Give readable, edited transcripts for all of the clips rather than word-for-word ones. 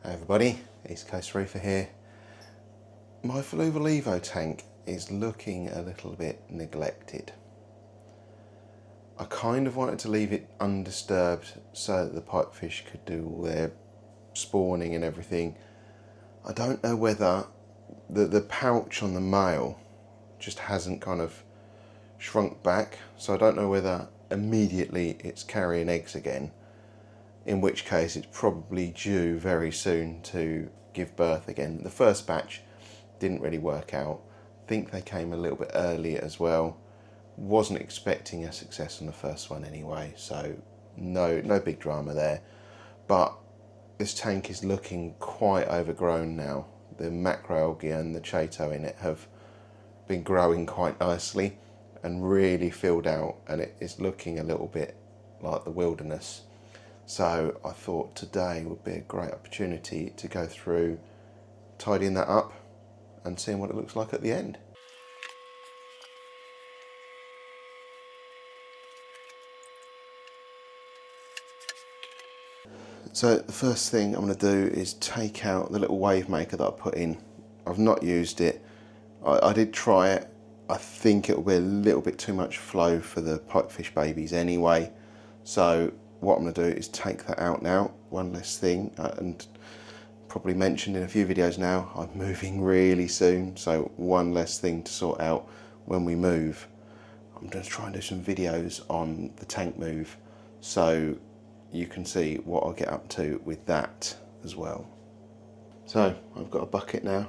Hey everybody, East Coast Reefer here. My Evo tank is looking a little bit neglected. I kind of wanted to leave it undisturbed so that the pipefish could do all their spawning and everything. I don't know whether the pouch on the male just hasn't kind of shrunk back, so I don't know whether immediately it's carrying eggs again, in which case it's probably due very soon to give birth again. The first batch didn't really work out. I think they came a little bit early as well. Wasn't expecting a success on the first one anyway, so no big drama there. But this tank is looking quite overgrown now. The macroalgae and the chaeto in it have been growing quite nicely and really filled out, and it is looking a little bit like the wilderness. So I thought today would be a great opportunity to go through tidying that up and seeing what it looks like at the end. So the first thing I'm going to do is take out the little wave maker that I put in. I've not used it. I did try it. I think it will be a little bit too much flow for the pipefish babies anyway. So what I'm going to do is take that out now. One less thing, and probably mentioned in a few videos now, I'm moving really soon, so one less thing to sort out when we move. I'm going to try and do some videos on the tank move so you can see what I'll get up to with that as well. So I've got a bucket now.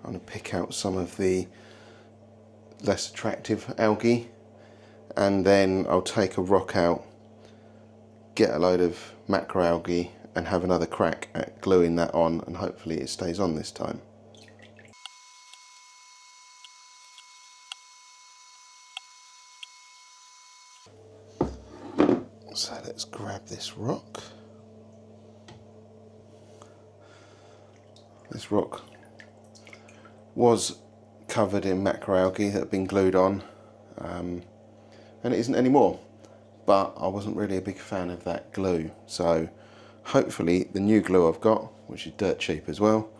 I'm going to pick out some of the less attractive algae, and then I'll take a rock out, get a load of macroalgae and have another crack at gluing that on, and hopefully it stays on this time. So let's grab this rock. This rock was covered in macroalgae that had been glued on, and it isn't anymore, but I wasn't really a big fan of that glue, so hopefully the new glue I've got, which is dirt cheap as well,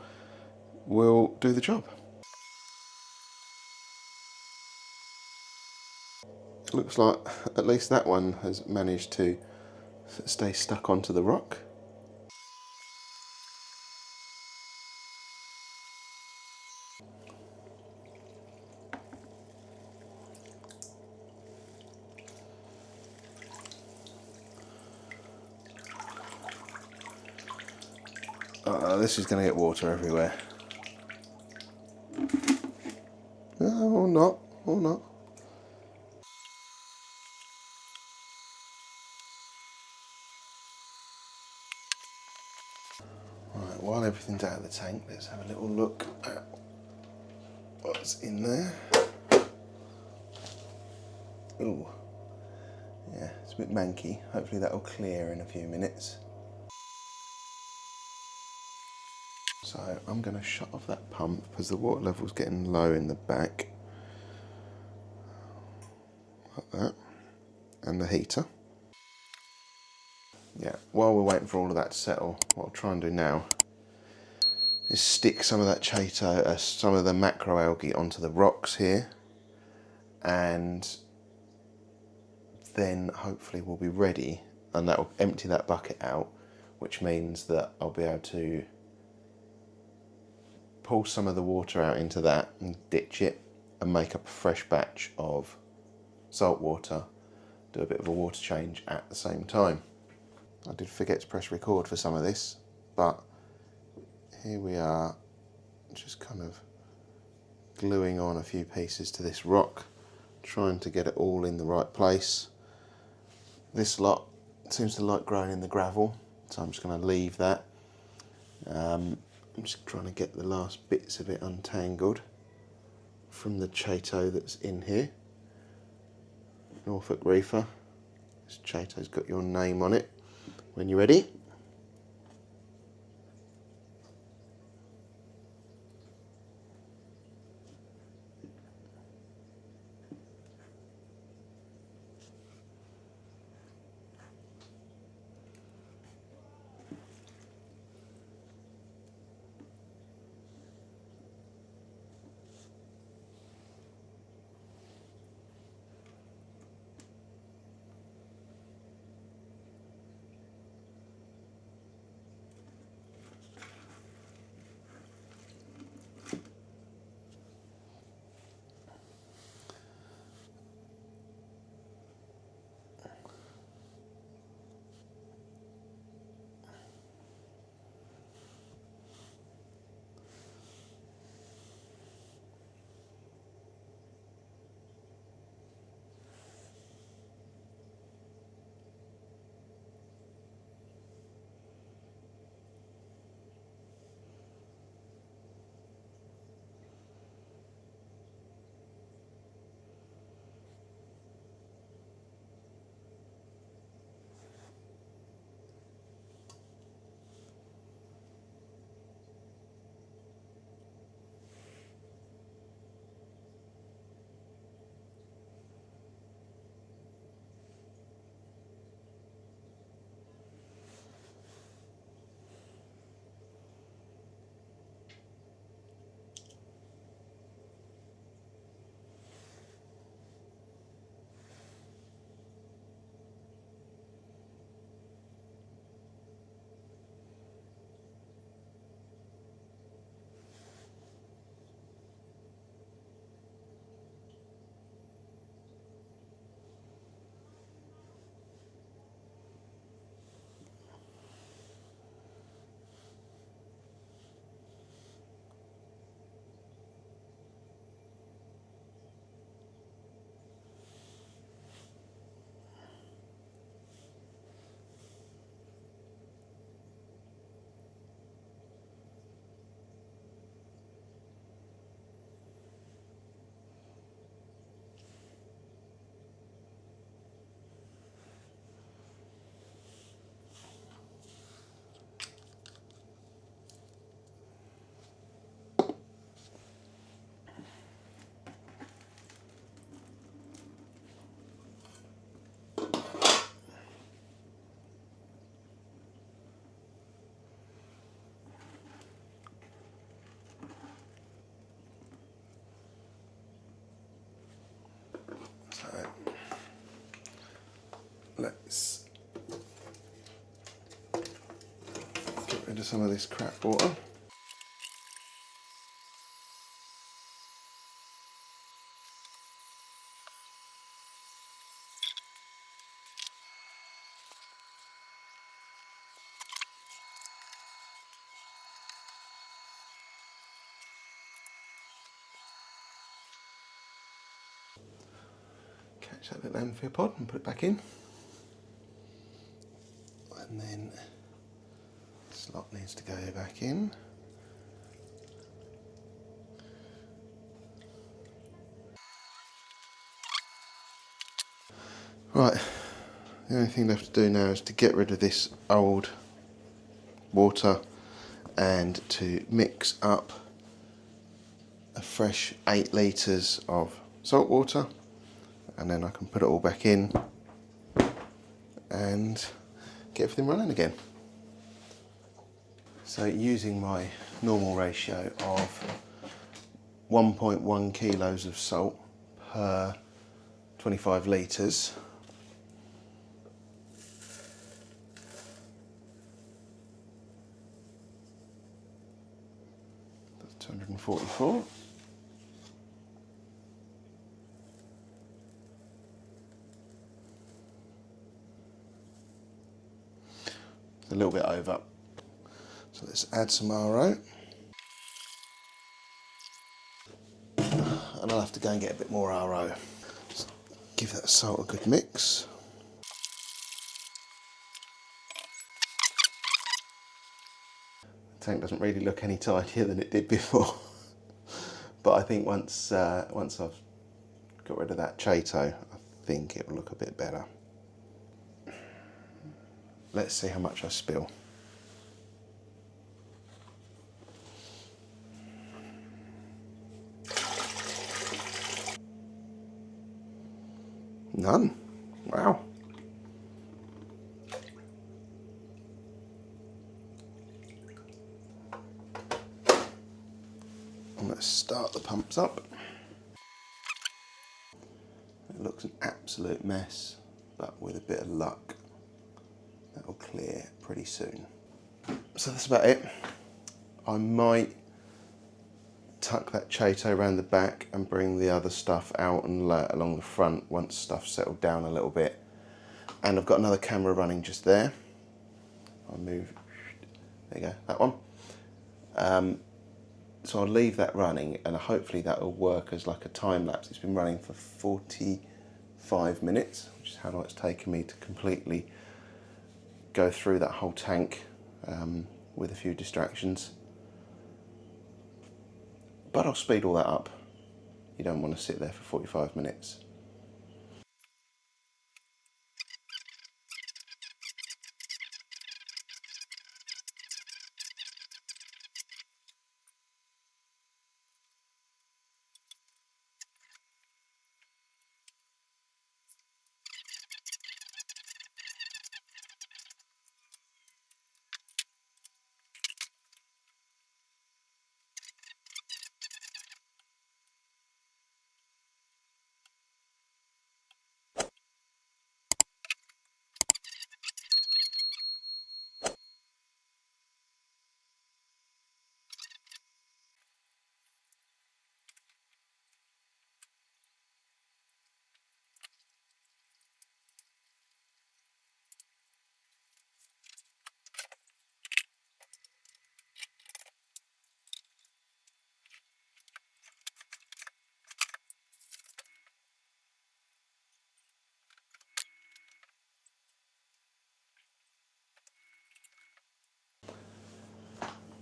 will do the job. It looks like at least that one has managed to stay stuck onto the rock. This is going to get water everywhere. Or not, or not. Right, while everything's out of the tank, let's have a little look at what's in there. Ooh, yeah, it's a bit manky. Hopefully that'll clear in a few minutes. So I'm going to shut off that pump because the water level's getting low in the back. Like that. And the heater. Yeah, while we're waiting for all of that to settle, what I'll try and do now is stick some of that chaeto, some of the macroalgae onto the rocks here, and then hopefully we'll be ready, and that will empty that bucket out, which means that I'll be able to pull some of the water out into that and ditch it and make up a fresh batch of salt water, do a bit of a water change at the same time. I did forget to press record for some of this, but here we are, just kind of gluing on a few pieces to this rock, trying to get it all in the right place. This lot seems to like growing in the gravel, so I'm just going to leave that. I'm just trying to get the last bits of it untangled from the chaeto that's in here. Norfolk Reefer. This chaeto's got your name on it. When you're ready. Get rid of some of this crap water. Catch that little amphipod and put it back in. And then the slot needs to go back in. Right, the only thing left to do now is to get rid of this old water and to mix up a fresh 8 litres of salt water, and then I can put it all back in and get everything running again. So using my normal ratio of 1.1 kilos of salt per 25 litres, that's 244. A little bit over. So let's add some RO. And I'll have to go and get a bit more RO. Just give that salt a good mix. The tank doesn't really look any tidier than it did before. But I think once I've got rid of that Chato, I think it will look a bit better. Let's see how much I spill. None. Wow. And let's start the pumps up. It looks an absolute mess, but with a bit of luck, that'll clear pretty soon. So that's about it. I might tuck that Chato around the back and bring the other stuff out and along the front once stuff's settled down a little bit. And I've got another camera running just there. I'll move, there you go, that one. So I'll leave that running and hopefully that will work as like a time lapse. It's been running for 45 minutes, which is how long it's taken me to completely go through that whole tank with a few distractions. But I'll speed all that up. You don't want to sit there for 45 minutes.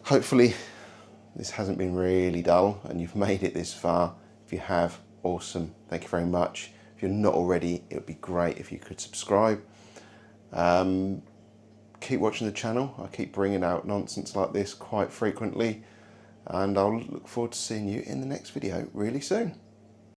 Hopefully this hasn't been really dull and you've made it this far. If you have, awesome, thank you very much. If you're not already, it would be great if you could subscribe. Keep watching the channel. I keep bringing out nonsense like this quite frequently, and I'll look forward to seeing you in the next video really soon.